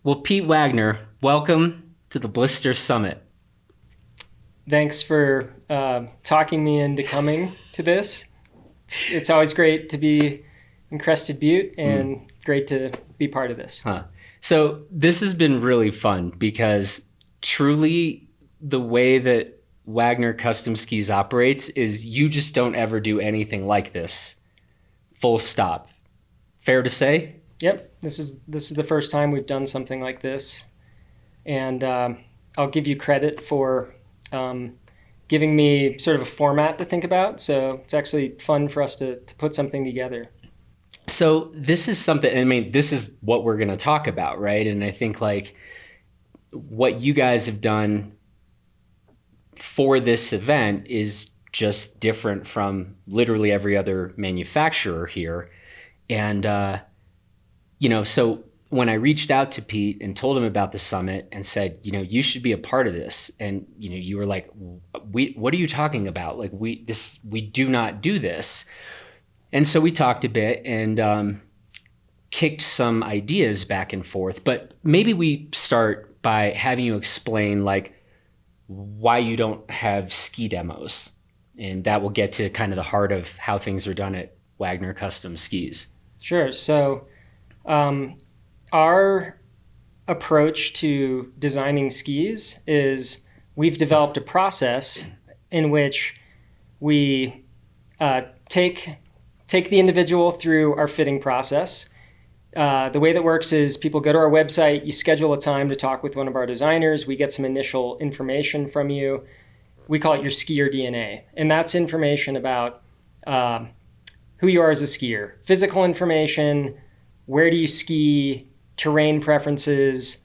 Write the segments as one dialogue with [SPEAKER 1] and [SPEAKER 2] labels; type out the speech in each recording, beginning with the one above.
[SPEAKER 1] Well, Pete Wagner, welcome to the Blister Summit.
[SPEAKER 2] Thanks for talking me into coming to this. It's always great to be in Crested Butte and great to be part of this.
[SPEAKER 1] So this has been really fun because truly the way that Wagner Custom Skis operates is you just don't ever do anything like this. Full stop. Fair to say?
[SPEAKER 2] Yep, this is the first time we've done something like this, and I'll give you credit for giving me sort of a format to think about. So it's actually fun for us to put something together.
[SPEAKER 1] So this is something, I mean, this is what we're going to talk about, right? And I think like what you guys have done for this event is just different from literally every other manufacturer here. And, so when I reached out to Pete and told him about the summit and said, you should be a part of this. And, you were like, what are you talking about? Like we do not do this. And so we talked a bit and kicked some ideas back and forth, but maybe we start by having you explain like why you don't have ski demos. And that will get to kind of the heart of how things are done at Wagner Custom Skis.
[SPEAKER 2] Sure. So our approach to designing skis is we've developed a process in which we take the individual through our fitting process. The way that works is people go to our website, you schedule a time to talk with one of our designers, we get some initial information from you. We call it your skier DNA. And that's information about who you are as a skier, physical information, where do you ski, terrain preferences,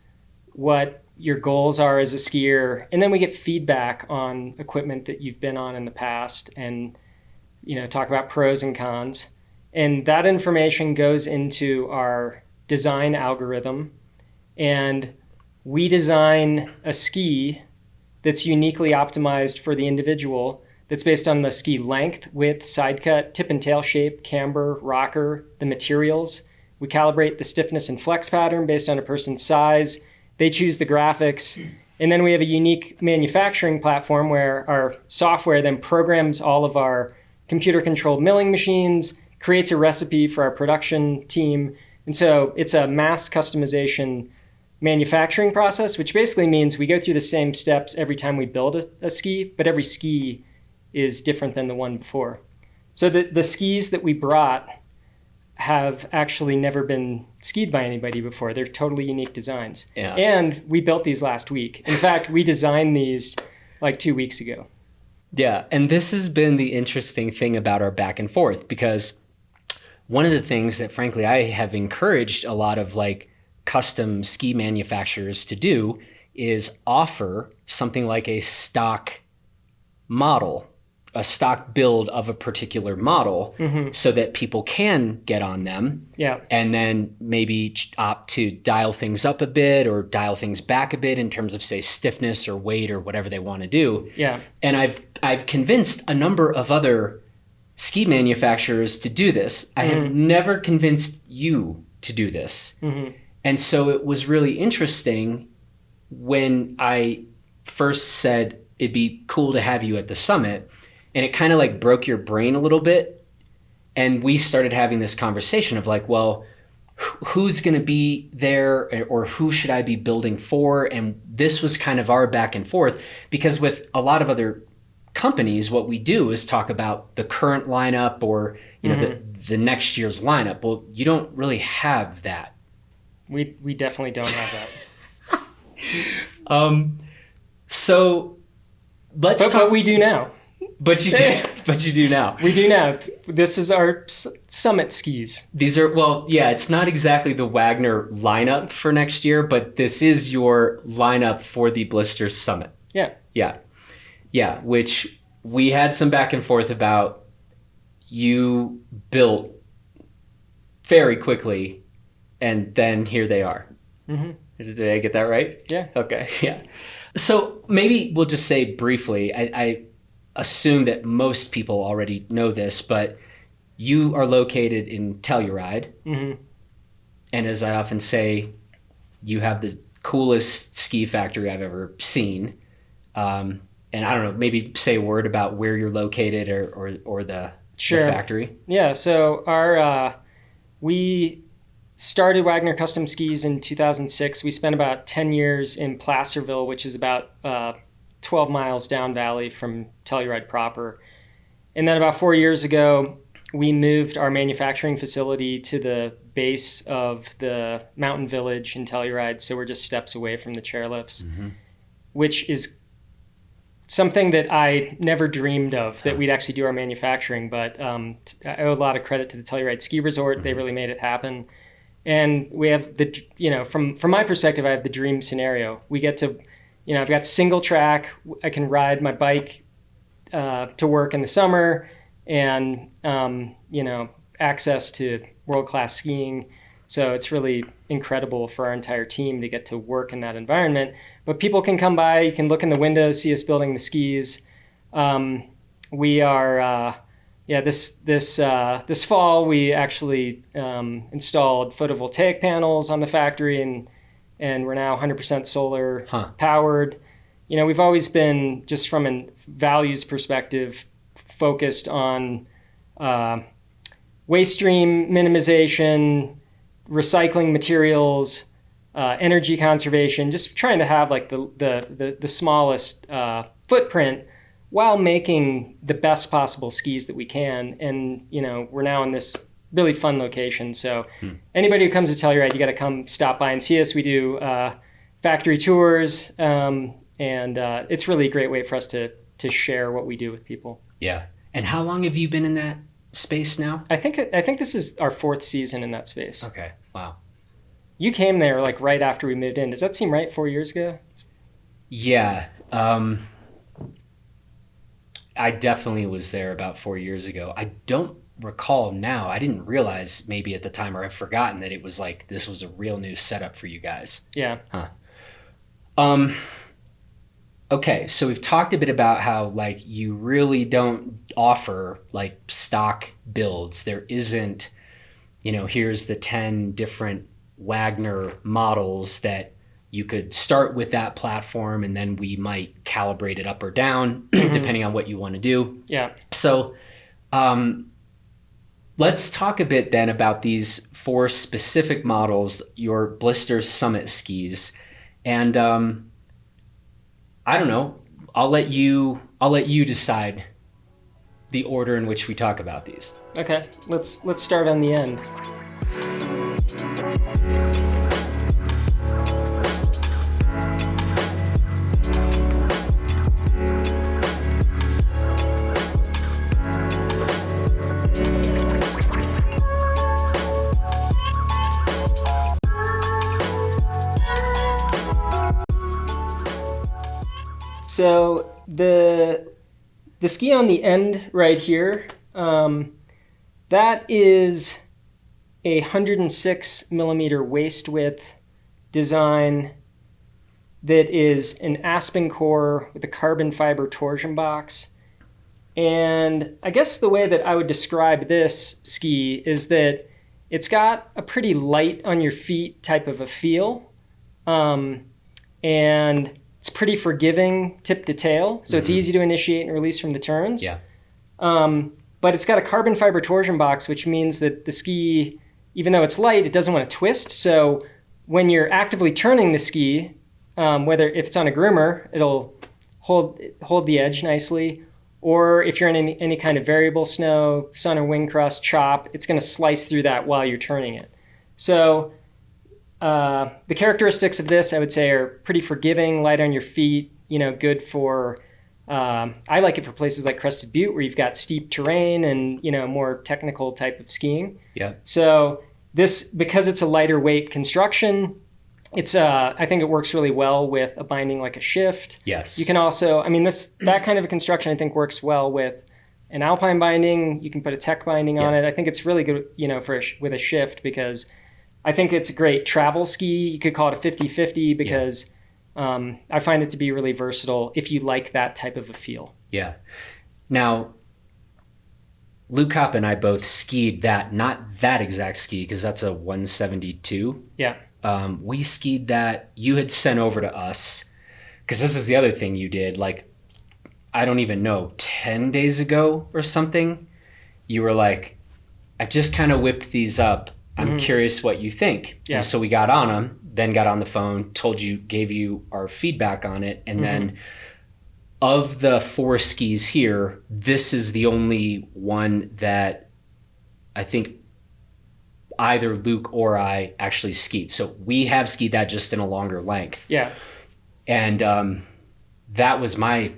[SPEAKER 2] what your goals are as a skier. And then we get feedback on equipment that you've been on in the past and talk about pros and cons. And that information goes into our design algorithm. And we design a ski that's uniquely optimized for the individual, that's based on the ski length, width, side cut, tip and tail shape, camber, rocker, the materials. We calibrate the stiffness and flex pattern based on a person's size. They choose the graphics. And then we have a unique manufacturing platform where our software then programs all of our computer-controlled milling machines, creates a recipe for our production team. And so it's a mass customization manufacturing process, which basically means we go through the same steps every time we build a ski, but every ski is different than the one before. So the skis that we brought have actually never been skied by anybody before. They're totally unique designs.
[SPEAKER 1] Yeah.
[SPEAKER 2] And we built these last week. In fact, we designed these like 2 weeks ago.
[SPEAKER 1] Yeah, and this has been the interesting thing about our back and forth, because one of the things that frankly I have encouraged a lot of like custom ski manufacturers to do is offer something like a stock model, a stock build of a particular model, so that people can get on them.
[SPEAKER 2] Yeah. And
[SPEAKER 1] then maybe opt to dial things up a bit or dial things back a bit in terms of say stiffness or weight or whatever they want to do.
[SPEAKER 2] Yeah.
[SPEAKER 1] And I've convinced a number of other ski manufacturers to do this. I have never convinced you to do this. And so it was really interesting when I first said it'd be cool to have you at the summit, and it kind of like broke your brain a little bit. And we started having this conversation of like, well, who's going to be there or who should I be building for? And this was kind of our back and forth, because with a lot of other companies, what we do is talk about the current lineup or, the next year's lineup. Well, you don't really have that.
[SPEAKER 2] We definitely don't have that.
[SPEAKER 1] So let's talk.
[SPEAKER 2] But we do now.
[SPEAKER 1] But you do now.
[SPEAKER 2] We do now. This is our summit skis.
[SPEAKER 1] These are, it's not exactly the Wagner lineup for next year, but this is your lineup for the Blister Summit.
[SPEAKER 2] Yeah.
[SPEAKER 1] Yeah, which we had some back and forth about. You built very quickly, and then here they are. Did I get that right?
[SPEAKER 2] Yeah.
[SPEAKER 1] Okay, yeah. So maybe we'll just say briefly, I assume that most people already know this, but you are located in Telluride. And as I often say, You have the coolest ski factory I've ever seen. And I don't know, maybe say a word about where you're located or the factory.
[SPEAKER 2] Yeah. So we started Wagner Custom Skis in 2006. We spent about 10 years in Placerville, which is about 12 miles down valley from Telluride proper. And then about 4 years ago, we moved our manufacturing facility to the base of the mountain village in Telluride. So we're just steps away from the chairlifts, which is something that I never dreamed of, that we'd actually do our manufacturing. But I owe a lot of credit to the Telluride Ski Resort. They really made it happen. And we have from my perspective, I have the dream scenario. We get to, I've got single track. I can ride my bike to work in the summer, and access to world-class skiing. So it's really incredible for our entire team to get to work in that environment. But people can come by, you can look in the window, see us building the skis. We are, this fall we actually installed photovoltaic panels on the factory, and we're now 100% solar powered. We've always been, just from a values perspective, focused on waste stream minimization, recycling materials, energy conservation, just trying to have like the smallest footprint while making the best possible skis that we can. And we're now in this really fun location. So anybody who comes to Telluride, you got to come stop by and see us. We do factory tours, and it's really a great way for us to share what we do with people.
[SPEAKER 1] Yeah. And how long have you been in that space now?
[SPEAKER 2] I think this is our 4th season in that space.
[SPEAKER 1] Okay. Wow.
[SPEAKER 2] You came there like right after we moved in. Does that seem right? 4 years ago?
[SPEAKER 1] Yeah. I definitely was there about 4 years ago. I don't recall now. I didn't realize maybe at the time, or I've forgotten that it was like, this was a real new setup for you guys.
[SPEAKER 2] Yeah.
[SPEAKER 1] Okay, so we've talked a bit about how like you really don't offer like stock builds. There isn't, here's the 10 different Wagner models that you could start with that platform, and then we might calibrate it up or down depending on what you want to do.
[SPEAKER 2] Yeah.
[SPEAKER 1] So let's talk a bit then about these 4 specific models, your Blister Summit skis. And I don't know. I'll let you decide the order in which we talk about these.
[SPEAKER 2] Okay. Let's start on the end. So the ski on the end right here, that is a 106 millimeter waist width design that is an aspen core with a carbon fiber torsion box. And I guess the way that I would describe this ski is that it's got a pretty light on your feet type of a feel. And it's pretty forgiving tip to tail, so it's easy to initiate and release from the turns.
[SPEAKER 1] Yeah.
[SPEAKER 2] But it's got a carbon fiber torsion box, which means that the ski, even though it's light, it doesn't want to twist. So when you're actively turning the ski, if it's on a groomer, it'll hold the edge nicely. Or if you're in any kind of variable snow, sun or wind crust, chop, it's going to slice through that while you're turning it. So the characteristics of this, I would say, are pretty forgiving, light on your feet, good for, I like it for places like Crested Butte where you've got steep terrain and, more technical type of skiing. Yeah. So this, because it's a lighter weight construction, I think it works really well with a binding like a shift.
[SPEAKER 1] Yes.
[SPEAKER 2] You can also, that kind of a construction I think works well with an alpine binding. You can put a tech binding on it. I think it's really good, with a shift, because I think it's a great travel ski. You could call it a 50-50 because I find it to be really versatile if you like that type of a feel.
[SPEAKER 1] Yeah. Now, Luke Kopp and I both skied that, not that exact ski, because that's a 172.
[SPEAKER 2] Yeah.
[SPEAKER 1] We skied that you had sent over to us, because this is the other thing you did, like, I don't even know, 10 days ago or something. You were like, I just kind of whipped these up. I'm curious what you think.
[SPEAKER 2] Yeah.
[SPEAKER 1] And so we got on them, then got on the phone, gave you our feedback on it. And then of the 4 skis here, this is the only one that I think either Luke or I actually skied. So we have skied that just in a longer length.
[SPEAKER 2] Yeah.
[SPEAKER 1] And that was my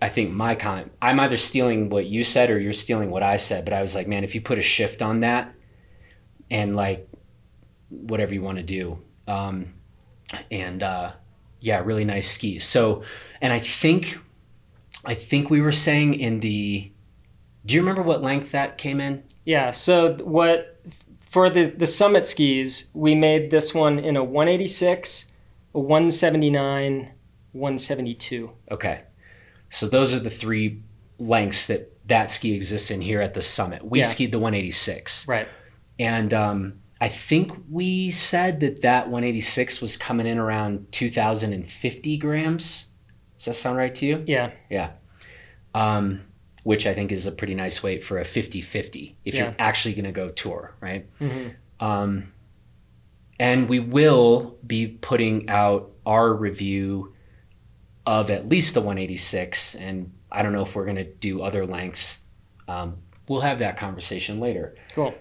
[SPEAKER 1] comment. I'm either stealing what you said or you're stealing what I said. But I was like, man, if you put a shift on that and like whatever you want to do. Yeah, really nice skis. So, and I think we were saying do you remember what length that came in?
[SPEAKER 2] Yeah. So for the Summit skis, we made this one in a 186, a 179, 172.
[SPEAKER 1] Okay. So those are the 3 lengths that ski exists in here at the Summit. We skied the 186.
[SPEAKER 2] Right.
[SPEAKER 1] And I think we said that 186 was coming in around 2,050 grams. Does that sound right to you?
[SPEAKER 2] Yeah.
[SPEAKER 1] Yeah. Which I think is a pretty nice weight for a 50-50 if you're actually going to go tour, right? And we will be putting out our review of at least the 186, and I don't know if we're going to do other lengths. We'll have that conversation later.
[SPEAKER 2] Cool.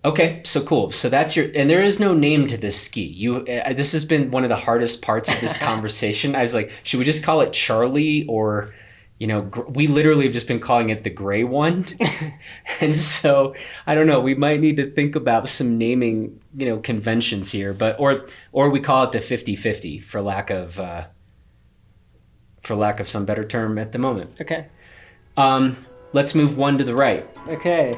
[SPEAKER 1] Okay, so cool. So that's and there is no name to this ski. This has been one of the hardest parts of this conversation. I was like, should we just call it Charlie, or, we literally have just been calling it the gray one. And so I don't know, we might need to think about some naming, conventions here, but, or we call it the 50-50 for lack of some better term at the moment.
[SPEAKER 2] Okay.
[SPEAKER 1] Let's move one to the right.
[SPEAKER 2] Okay.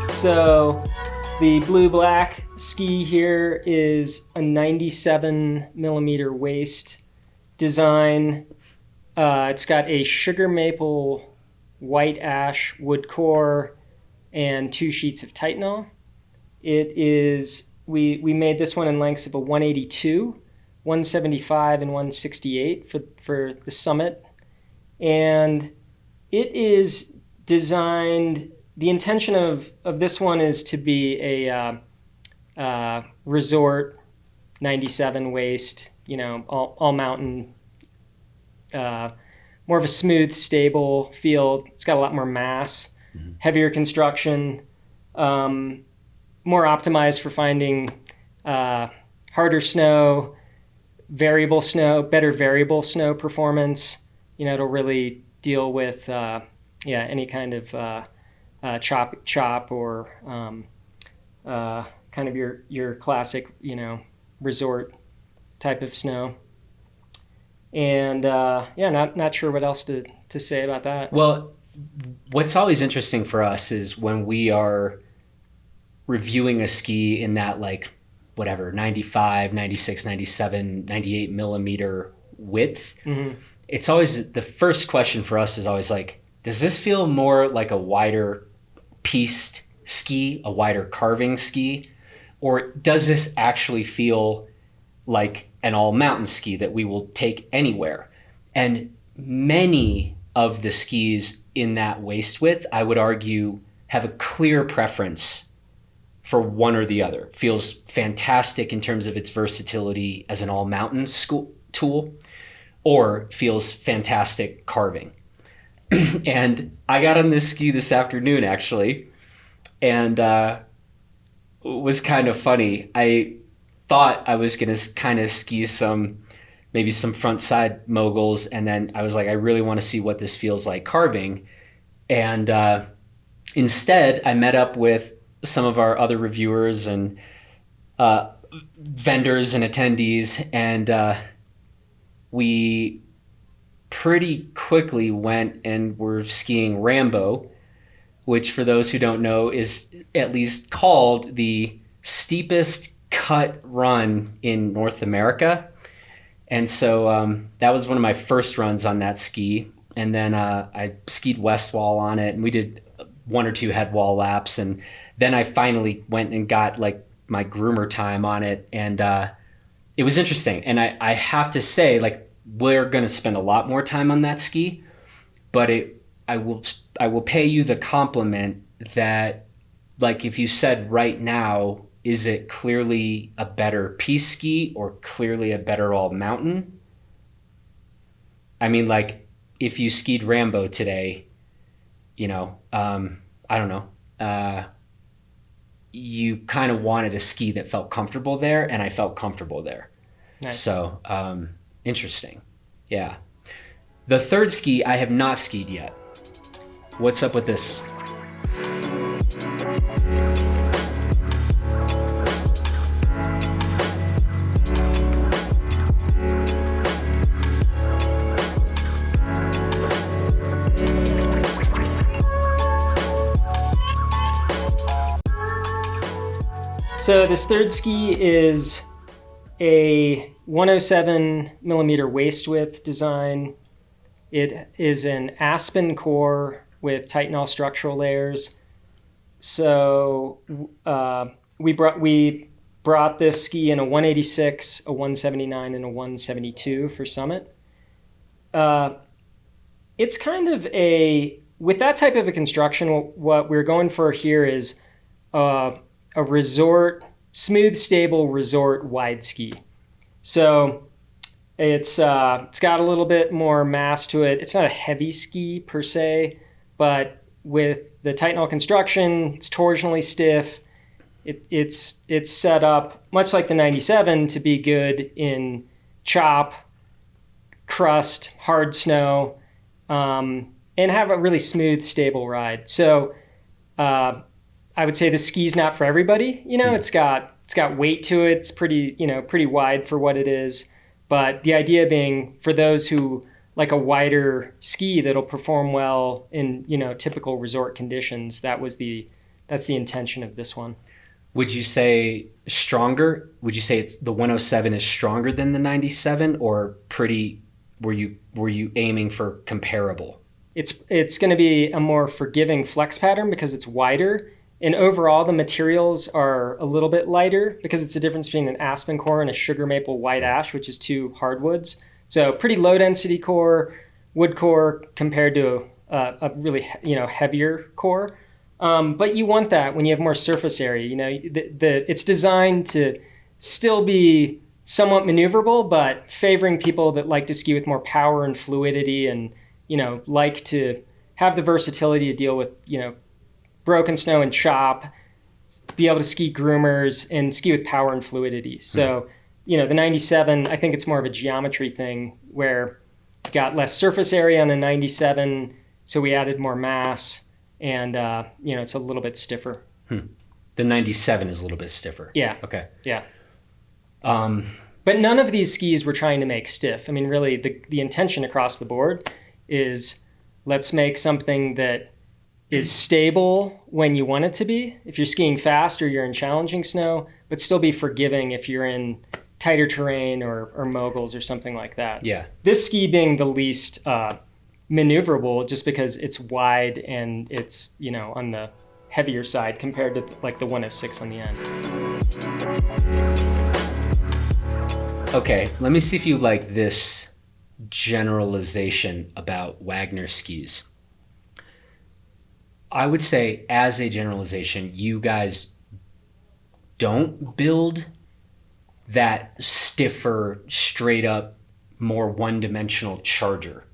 [SPEAKER 2] So the blue-black ski here is a 97 millimeter waist design. It's got a sugar maple, white ash wood core, and 2 sheets of Titanol. We made this one in lengths of a 182, 175, and 168 for the Summit. And it is designed, the intention of this one is to be a resort 97 waist, all mountain, more of a smooth, stable feel. It's got a lot more mass, heavier construction, more optimized for finding harder snow, better variable snow performance. It'll really deal with any kind of chop or kind of your classic, resort type of snow. And not sure what else to say about that.
[SPEAKER 1] Well, what's always interesting for us is when we are reviewing a ski in that 95, 96, 97, 98 millimeter width. It's always, the first question for us is always like, does this feel more like a wider pieced ski, a wider carving ski? Or does this actually feel like an all mountain ski that we will take anywhere? And many of the skis in that waist width, I would argue, have a clear preference for one or the other. Feels fantastic in terms of its versatility as an all mountain tool, or feels fantastic carving. And I got on this ski this afternoon, actually, and it was kind of funny. I thought I was going to kind of ski maybe some front side moguls, and then I was like, I really want to see what this feels like carving. And instead, I met up with some of our other reviewers and vendors and attendees, and we pretty quickly went and were skiing Rambo, which for those who don't know is at least called the steepest cut run in North America. And so that was one of my first runs on that ski. And then I skied west wall on it, and we did 1 or 2 head wall laps. And then I finally went and got like my groomer time on it. And it was interesting. And I have to say, like, we're going to spend a lot more time on that ski, but I will pay you the compliment that, like, if you said right now, is it clearly a better piste ski or clearly a better all mountain? I mean, like, if you skied Rambo today, you know, I don't know, you kind of wanted a ski that felt comfortable there, and I felt comfortable there.
[SPEAKER 2] Nice.
[SPEAKER 1] So interesting. Yeah. The third ski I have not skied yet. What's up with this?
[SPEAKER 2] So this third ski is a 107 millimeter waist width design. It is an aspen core with Titanol structural layers. So we brought this ski in a 186, a 179, and a 172 for Summit. It's kind of with that type of a construction, what we're going for here is a resort, smooth, stable resort wide ski. So it's got a little bit more mass to it. It's not a heavy ski per se, but with the Titanol construction, it's torsionally stiff. It's set up much like the 97 to be good in chop, crust, hard snow, and have a really smooth, stable ride. So I would say the ski's not for everybody. You know, it's got weight to it. It's pretty wide for what it is. But the idea being for those who like a wider ski that'll perform well in, typical resort conditions, that's the intention of this one.
[SPEAKER 1] Would you say stronger? Would you say it's the 107 is stronger than the 97, or were you aiming for comparable?
[SPEAKER 2] It's going to be a more forgiving flex pattern because it's wider. And overall, the materials are a little bit lighter because it's a difference between an aspen core and a sugar maple white ash, which is 2 hardwoods. So pretty low density core, wood core compared to a really heavier core. But you want that when you have more surface area. It's designed to still be somewhat maneuverable, but favoring people that like to ski with more power and fluidity and like to have the versatility to deal with broken snow and chop, be able to ski groomers and ski with power and fluidity. So, the 97, I think it's more of a geometry thing where you got less surface area on the 97, so we added more mass, and it's a little bit stiffer.
[SPEAKER 1] The 97 is a little bit stiffer.
[SPEAKER 2] Yeah.
[SPEAKER 1] Okay.
[SPEAKER 2] Yeah. But none of these skis we're trying to make stiff. I mean, really, the intention across the board is let's make something that is stable when you want it to be, if you're skiing fast or you're in challenging snow, but still be forgiving if you're in tighter terrain or moguls or something like that.
[SPEAKER 1] Yeah. This
[SPEAKER 2] ski being the least maneuverable just because it's wide and it's, on the heavier side compared to like the 106 on the end.
[SPEAKER 1] Okay, let me see if you like this generalization about Wagner skis. I would say, as a generalization, you guys don't build that stiffer, straight up, more one-dimensional charger.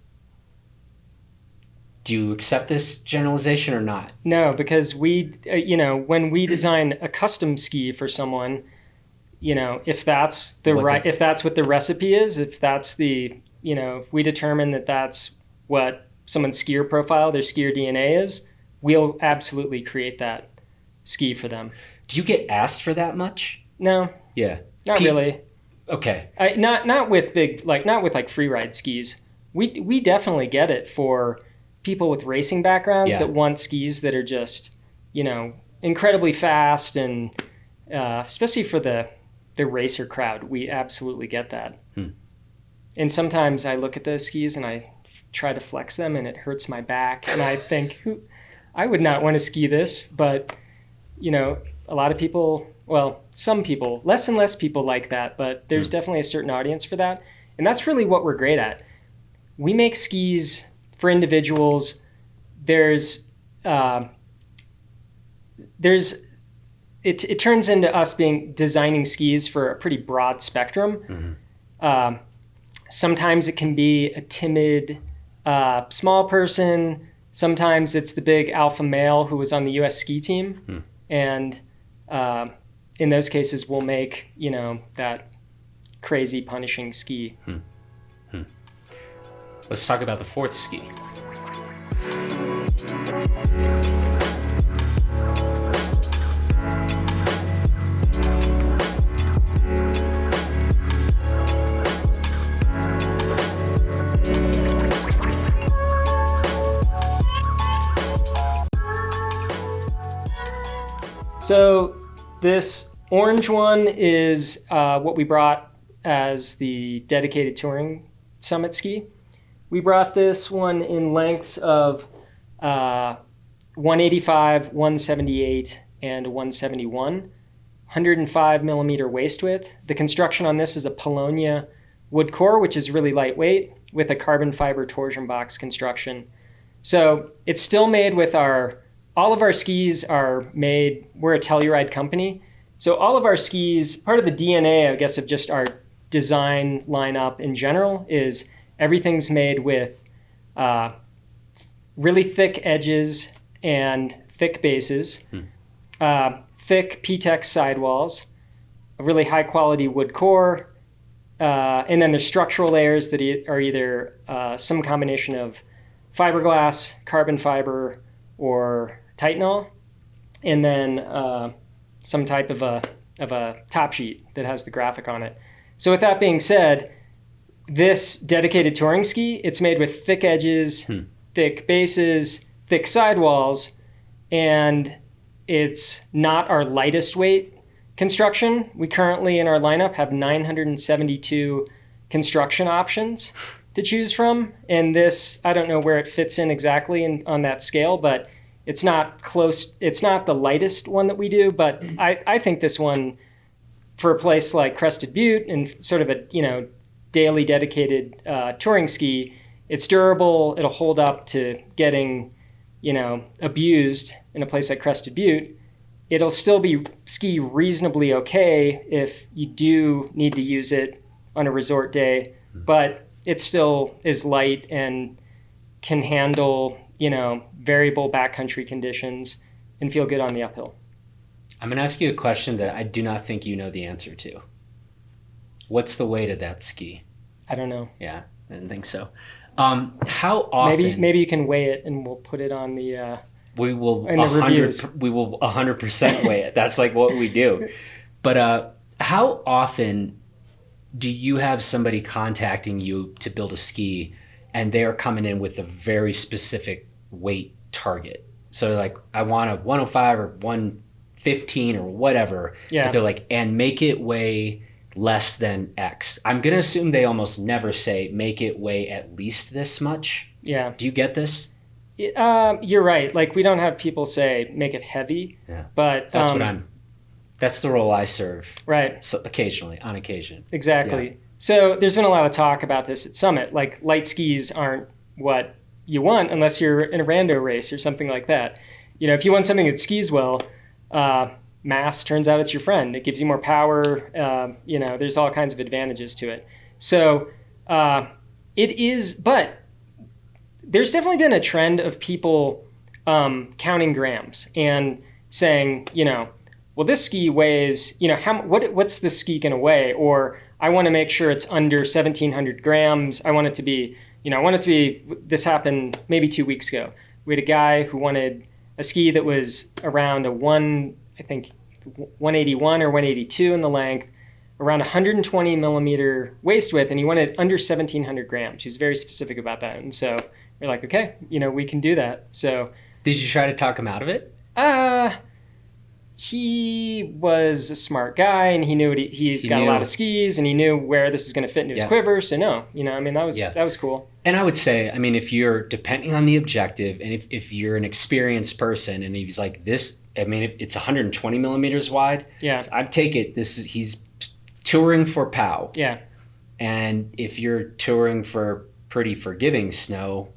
[SPEAKER 1] Do you accept this generalization or not?
[SPEAKER 2] No, because we, when we design a custom ski for someone, if that's if that's what the recipe is, if that's if we determine that that's what someone's skier profile, their skier DNA is, we'll absolutely create that ski for them.
[SPEAKER 1] Do you get asked for that much?
[SPEAKER 2] No.
[SPEAKER 1] Yeah.
[SPEAKER 2] Not really.
[SPEAKER 1] Okay.
[SPEAKER 2] Not with big, not with free ride skis, we definitely get it for people with racing backgrounds
[SPEAKER 1] Yeah.
[SPEAKER 2] that want skis that are just, you know, incredibly fast, and especially for the racer crowd, we absolutely get that. And sometimes I look at those skis and I try to flex them and it hurts my back, and I think, I would not want to ski this, but you know, a lot of people, well, some people, less and less people like that, but there's definitely a certain audience for that. And that's really what we're great at. We make skis for individuals. It turns into us designing skis for a pretty broad spectrum. Sometimes it can be a timid, small person. Sometimes it's the big alpha male who was on the U.S. ski team. And in those cases, we'll make, you know, that crazy punishing ski.
[SPEAKER 1] Let's talk about the fourth ski.
[SPEAKER 2] So this orange one is what we brought as the dedicated touring summit ski. We brought this one in lengths of 185, 178, and 171, 105 millimeter waist width. The construction on this is a Polonia wood core, which is really lightweight, with a carbon fiber torsion box construction. So it's still made with all of our skis are made, we're a Telluride company. So all of our skis, part of the DNA, I guess, of just our design lineup in general is everything's made with really thick edges and thick bases, thick P-Tex sidewalls, a really high quality wood core, and then there's structural layers that are either some combination of fiberglass, carbon fiber, or Titanol, and then some type of a top sheet that has the graphic on it. So with that being said, this dedicated touring ski, it's made with thick edges, thick bases, thick sidewalls, and it's not our lightest weight construction. We currently in our lineup have 972 construction options to choose from, and this, I don't know where it fits in exactly on that scale, but it's not close. It's not the lightest one that we do, but I think this one, for a place like Crested Butte and sort of a, you know, daily dedicated touring ski, it's durable. It'll hold up to getting, you know, abused in a place like Crested Butte. It'll still be ski reasonably okay if you do need to use it on a resort day, but it still is light and can handle, you know, variable backcountry conditions and feel good on the uphill.
[SPEAKER 1] I'm going to ask you a question that I do not think you know the answer to. What's the weight of that ski?
[SPEAKER 2] I don't know.
[SPEAKER 1] Yeah, I didn't think so. How often?
[SPEAKER 2] Maybe you can weigh it and we'll put it on the.
[SPEAKER 1] We will
[SPEAKER 2] in the reviews.
[SPEAKER 1] We will 100% weigh it. That's like what we do. But how often do you have somebody contacting you to build a ski, and they're coming in with a very specific weight target? So like, I want a 105 or 115 or whatever.
[SPEAKER 2] Yeah.
[SPEAKER 1] But they're like, and make it weigh less than X. I'm going to assume they almost never say make it weigh at least this much.
[SPEAKER 2] Yeah.
[SPEAKER 1] Do you get this?
[SPEAKER 2] You're right. Like, we don't have people say make it heavy.
[SPEAKER 1] Yeah.
[SPEAKER 2] But
[SPEAKER 1] that's the role I serve.
[SPEAKER 2] Right.
[SPEAKER 1] So on occasion.
[SPEAKER 2] Exactly.
[SPEAKER 1] Yeah.
[SPEAKER 2] So there's been a lot of talk about this at Summit. Like, light skis aren't what you want unless you're in a rando race or something like that. You know, if you want something that skis well, mass turns out it's your friend. It gives you more power. You know, there's all kinds of advantages to it. So it is, but there's definitely been a trend of people counting grams and saying, you know, well, this ski weighs, you know, what's this ski going to weigh? Or I want to make sure it's under 1,700 grams. I want it to be, this happened maybe 2 weeks ago. We had a guy who wanted a ski that was around 181 or 182 in the length, around 120 millimeter waist width, and he wanted under 1,700 grams. He was very specific about that. And so we're like, okay, we can do that. So
[SPEAKER 1] Did you try to talk him out of it?
[SPEAKER 2] He was a smart guy, and he knew he's got a lot of skis, and he knew where this is going to fit into his quiver. So no, that was cool.
[SPEAKER 1] And I would say, if you're depending on the objective, and if you're an experienced person, and he's like this, it's 120 millimeters wide.
[SPEAKER 2] Yeah,
[SPEAKER 1] so I'd take it. He's touring for POW.
[SPEAKER 2] Yeah,
[SPEAKER 1] and if you're touring for pretty forgiving snow,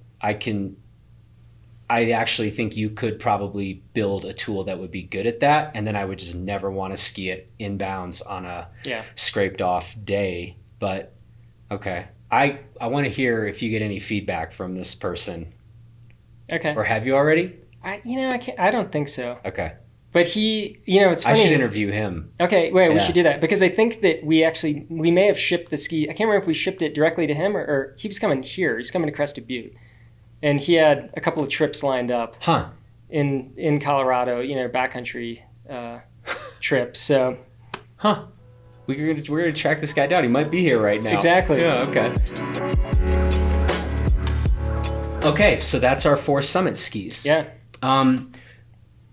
[SPEAKER 1] I actually think you could probably build a tool that would be good at that, and then I would just never want to ski it inbounds on a scraped off day. But okay, I want to hear if you get any feedback from this person.
[SPEAKER 2] Okay.
[SPEAKER 1] Or have you already?
[SPEAKER 2] I don't think so.
[SPEAKER 1] Okay.
[SPEAKER 2] But it's funny.
[SPEAKER 1] I should interview him.
[SPEAKER 2] Okay, we should do that, because I think that we may have shipped the ski. I can't remember if we shipped it directly to him or he was coming here. He's coming to Crested Butte. And he had a couple of trips lined up in Colorado, backcountry trips. So,
[SPEAKER 1] we're gonna track this guy down. He might be here right now.
[SPEAKER 2] Exactly.
[SPEAKER 1] Yeah. Okay. Okay, so that's our 4 Summit skis.
[SPEAKER 2] Yeah.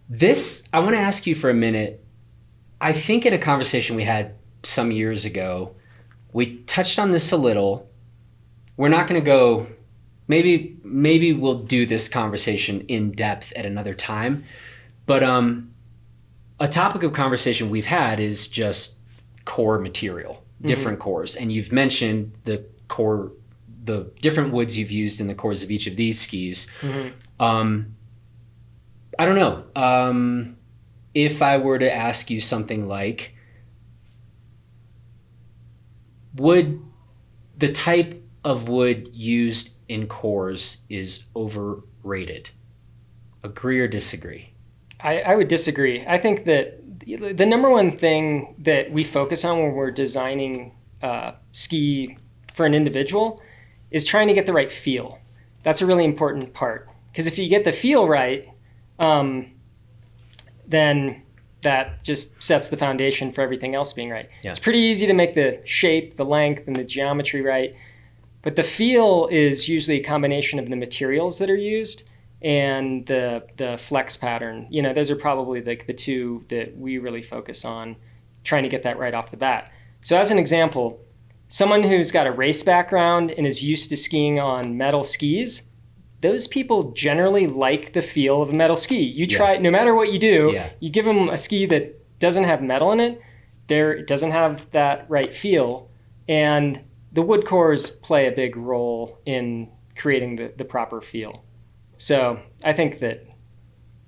[SPEAKER 1] This I want to ask you for a minute. I think in a conversation we had some years ago, we touched on this a little. We're not going to go. Maybe we'll do this conversation in depth at another time. But a topic of conversation we've had is just core material, different cores. And you've mentioned the different woods you've used in the cores of each of these skis. I don't know. If I were to ask you something like, would the type of wood used in cores is overrated? Agree or disagree?
[SPEAKER 2] I would disagree. I think that the number one thing that we focus on when we're designing ski for an individual is trying to get the right feel. That's a really important part, because if you get the feel right, then that just sets the foundation for everything else being right. Yeah. It's pretty easy to make the shape, the length, and the geometry right, but the feel is usually a combination of the materials that are used and the flex pattern. Those are probably the two that we really focus on, trying to get that right off the bat. So as an example, someone who's got a race background and is used to skiing on metal skis, those people generally like the feel of a metal ski. You try, no matter what you do, you give them a ski that doesn't have metal in it, it doesn't have that right feel, and the wood cores play a big role in creating the proper feel. So I think that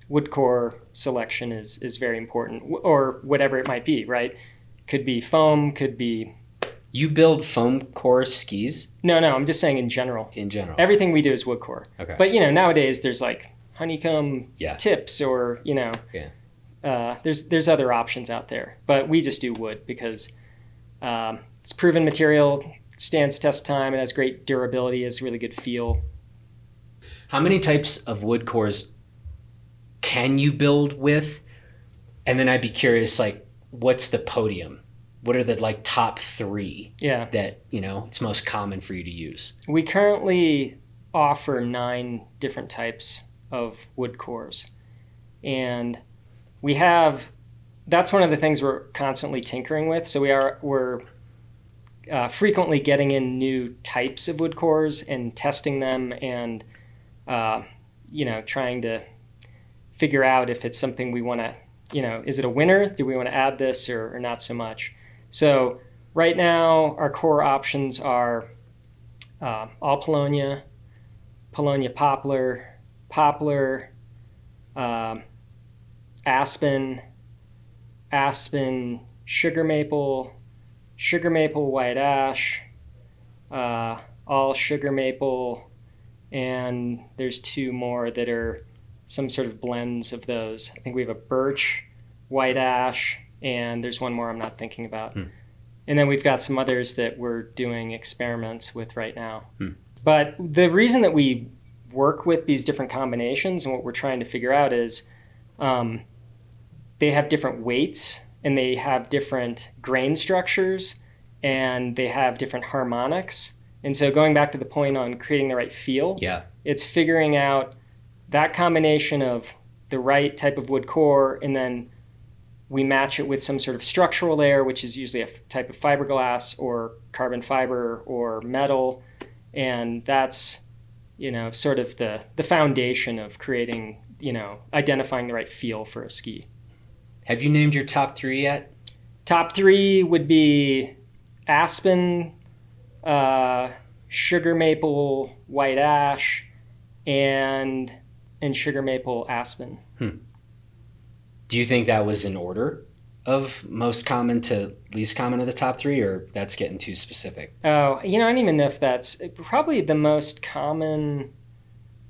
[SPEAKER 2] wood core selection is very important, or whatever it might be, right? Could be foam, could be...
[SPEAKER 1] You build foam core skis?
[SPEAKER 2] No, I'm just saying in general.
[SPEAKER 1] In general.
[SPEAKER 2] Everything we do is wood core.
[SPEAKER 1] Okay.
[SPEAKER 2] But, nowadays there's like honeycomb tips, or, there's other options out there. But we just do wood because it's proven material, stands the test of time, it has great durability, has really good feel.
[SPEAKER 1] How many types of wood cores can you build with? And then I'd be curious, what's the podium? What are the top 3 that, it's most common for you to use?
[SPEAKER 2] We currently offer 9 different types of wood cores. And that's one of the things we're constantly tinkering with. So we're frequently getting in new types of wood cores and testing them and, trying to figure out if it's something we want to, is it a winner? Do we want to add this or not so much? So right now, our core options are all Paulownia, Paulownia poplar, aspen, sugar maple white ash, all sugar maple, and there's 2 more that are some sort of blends of those. I think we have a birch, white ash, and there's one more I'm not thinking about. And then we've got some others that we're doing experiments with right now. But the reason that we work with these different combinations and what we're trying to figure out is they have different weights and they have different grain structures and they have different harmonics. And so going back to the point on creating the right feel, it's figuring out that combination of the right type of wood core, and then we match it with some sort of structural layer, which is usually a type of fiberglass or carbon fiber or metal. And that's, sort of the foundation of creating, identifying the right feel for a ski.
[SPEAKER 1] Have you named your top 3 yet?
[SPEAKER 2] Top 3 would be aspen, sugar maple, white ash, and sugar maple aspen.
[SPEAKER 1] Do you think that was in order of most common to least common of the top 3, or that's getting too specific?
[SPEAKER 2] Oh, I don't even know if that's probably the most common.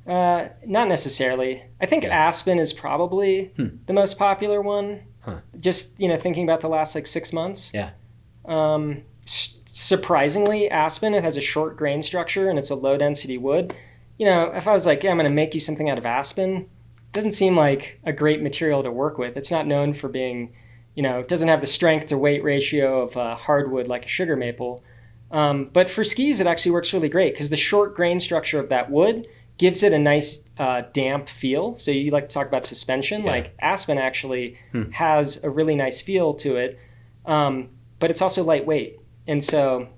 [SPEAKER 2] Not necessarily. I think aspen is probably the most popular one. Just, thinking about the last 6 months.
[SPEAKER 1] Yeah.
[SPEAKER 2] Surprisingly, aspen, it has a short grain structure and it's a low density wood. If I was like, I'm going to make you something out of aspen, it doesn't seem like a great material to work with. It's not known for being, it doesn't have the strength to weight ratio of hardwood like a sugar maple. But for skis, it actually works really great because the short grain structure of that wood gives it a nice damp feel. So you like to talk about suspension, like aspen actually has a really nice feel to it, but it's also lightweight. And so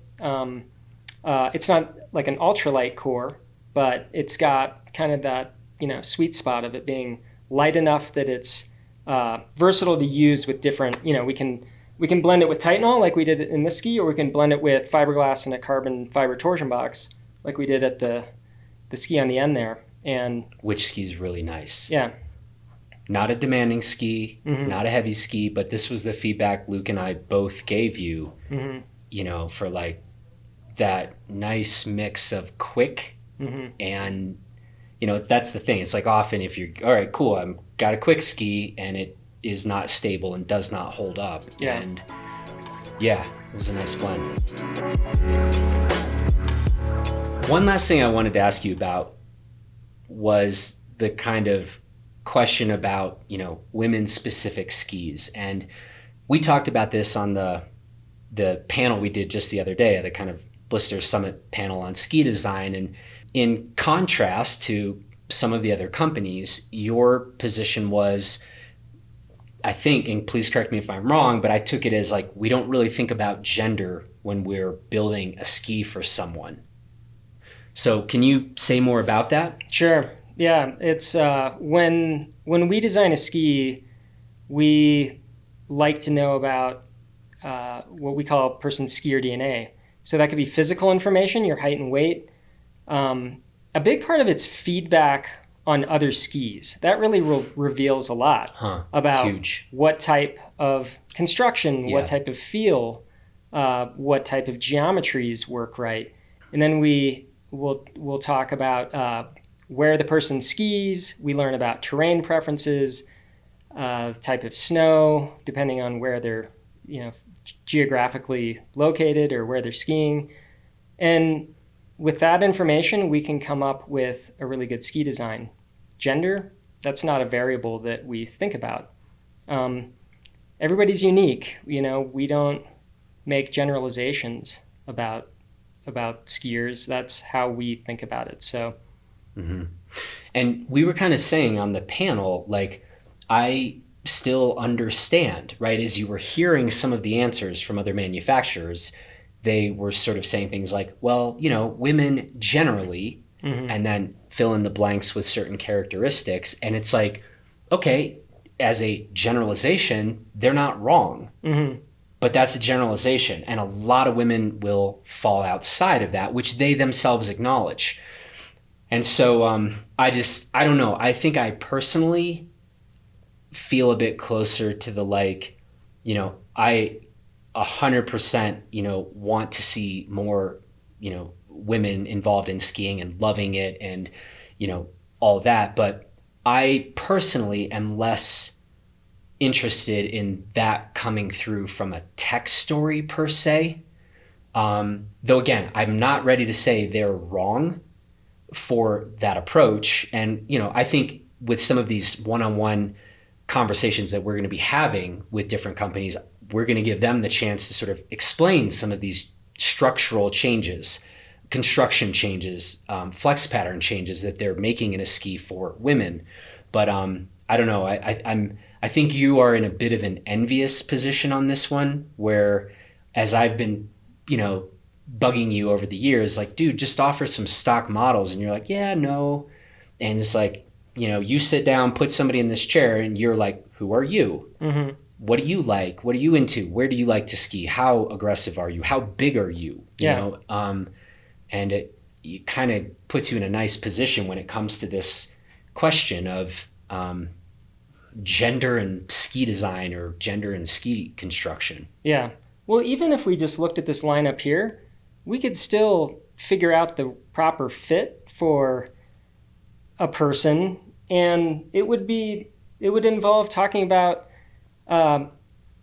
[SPEAKER 2] it's not like an ultralight core, but it's got kind of that, sweet spot of it being light enough that it's versatile to use with different, we can blend it with Titanol like we did in this ski, or we can blend it with fiberglass and a carbon fiber torsion box like we did at the ski on the end there. And
[SPEAKER 1] which ski is really nice.
[SPEAKER 2] Yeah.
[SPEAKER 1] Not a demanding ski, not a heavy ski, but this was the feedback Luke and I both gave you, for that nice mix of quick and, that's the thing. It's like often if you're, all right, cool, I've got a quick ski and it is not stable and does not hold up.
[SPEAKER 2] Yeah.
[SPEAKER 1] And it was a nice blend. One last thing I wanted to ask you about was the kind of question about, women's specific skis. And we talked about this on the panel we did just the other day, the kind of Blister Summit panel on ski design. And in contrast to some of the other companies, your position was, I think, and please correct me if I'm wrong, but I took it as like, we don't really think about gender when we're building a ski for someone. So can you say more about that?
[SPEAKER 2] Sure. Yeah. It's when we design a ski, we like to know about what we call a person's skier DNA. So that could be physical information, your height and weight. A big part of it's feedback on other skis. That really reveals a lot about what type of construction, what type of feel, what type of geometries work right. And then we'll talk about where the person skis. We learn about terrain preferences, type of snow, depending on where they're, geographically located or where they're skiing. And with that information, we can come up with a really good ski design. Gender, that's not a variable that we think about. Everybody's unique. We don't make generalizations about skiers. That's how we think about it. So,
[SPEAKER 1] and we were kind of saying on the panel, like, I still understand, right? As you were hearing some of the answers from other manufacturers, they were sort of saying things like, well, women generally, and then fill in the blanks with certain characteristics. And it's like, okay, as a generalization, they're not wrong. But that's a generalization. And a lot of women will fall outside of that, which they themselves acknowledge. And so I don't know. I think I personally feel a bit closer to the I 100%, want to see more, women involved in skiing and loving it and, all that. But I personally am less interested in that coming through from a tech story per se. Though again, I'm not ready to say they're wrong for that approach. And, I think with some of these one-on-one conversations that we're going to be having with different companies, we're going to give them the chance to sort of explain some of these structural changes, construction changes, flex pattern changes that they're making in a ski for women. But I don't know. I think you are in a bit of an envious position on this one, where as I've been, bugging you over the years, like, dude, just offer some stock models. And you're like, yeah, no. And it's like, you sit down, put somebody in this chair, and you're like, who are you? Mm-hmm. What do you like? What are you into? Where do you like to ski? How aggressive are you? How big are you? You know? And it kind of puts you in a nice position when it comes to this question of gender and ski design, or gender and ski construction.
[SPEAKER 2] Yeah. Well, even if we just looked at this lineup here, we could still figure out the proper fit for a person, and it would involve talking about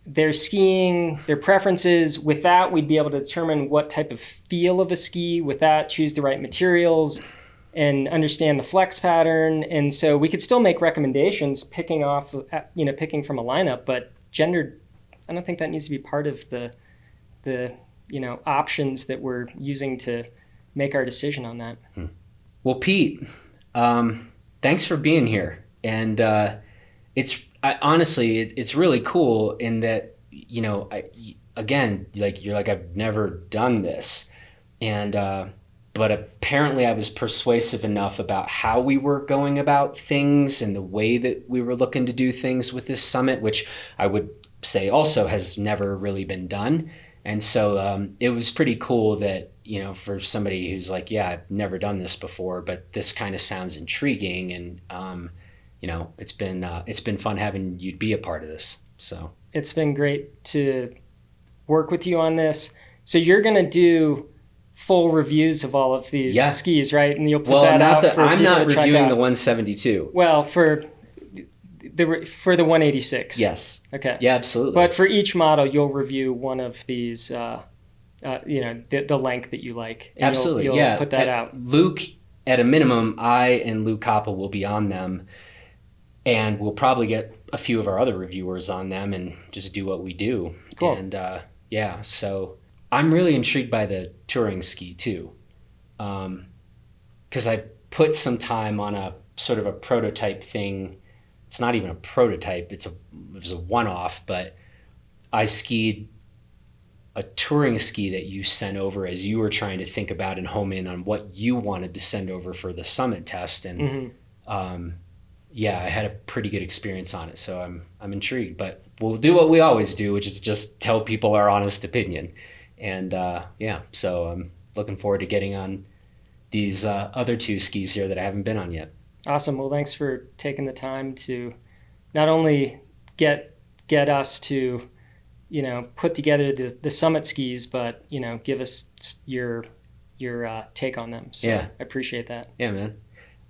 [SPEAKER 2] their skiing, their preferences. With that, we'd be able to determine what type of feel of a ski. With that, choose the right materials and understand the flex pattern. And so we could still make recommendations picking from a lineup, but gender, I don't think that needs to be part of the options that we're using to make our decision on that.
[SPEAKER 1] Well, Pete, thanks for being here. And honestly, it's really cool in that, again, like, you're like, I've never done this. And, but apparently I was persuasive enough about how we were going about things and the way that we were looking to do things with this summit, which I would say also has never really been done. And so it was pretty cool that, for somebody who's like, yeah, I've never done this before, but this kind of sounds intriguing. And, it's been fun having you be a part of this. So
[SPEAKER 2] it's been great to work with you on this. So you're going to do full reviews of all of these skis, right? And you'll put that out for
[SPEAKER 1] I'm not reviewing the
[SPEAKER 2] out.
[SPEAKER 1] 172.
[SPEAKER 2] Well, for the 186.
[SPEAKER 1] Yes.
[SPEAKER 2] Okay.
[SPEAKER 1] Yeah, absolutely.
[SPEAKER 2] But for each model, you'll review one of these, the length that you like. And
[SPEAKER 1] absolutely.
[SPEAKER 2] You'll put that out.
[SPEAKER 1] Luke, at a minimum, I and Luke Koppel will be on them, and we'll probably get a few of our other reviewers on them and just do what we do.
[SPEAKER 2] Cool.
[SPEAKER 1] And so I'm really intrigued by the touring ski too, because I put some time on a sort of a prototype thing. It's not even a prototype. It was a one-off, but I skied a touring ski that you sent over as you were trying to think about and home in on what you wanted to send over for the summit test. And I had a pretty good experience on it. So I'm intrigued, but we'll do what we always do, which is just tell people our honest opinion. And so I'm looking forward to getting on these other two skis here that I haven't been on yet.
[SPEAKER 2] Awesome. Well, thanks for taking the time to not only get us to, put together the summit skis, but, give us your take on them. So I appreciate that.
[SPEAKER 1] Yeah, man.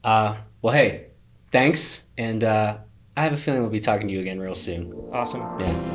[SPEAKER 1] Well, hey, thanks. And I have a feeling we'll be talking to you again real soon.
[SPEAKER 2] Awesome.
[SPEAKER 1] Yeah.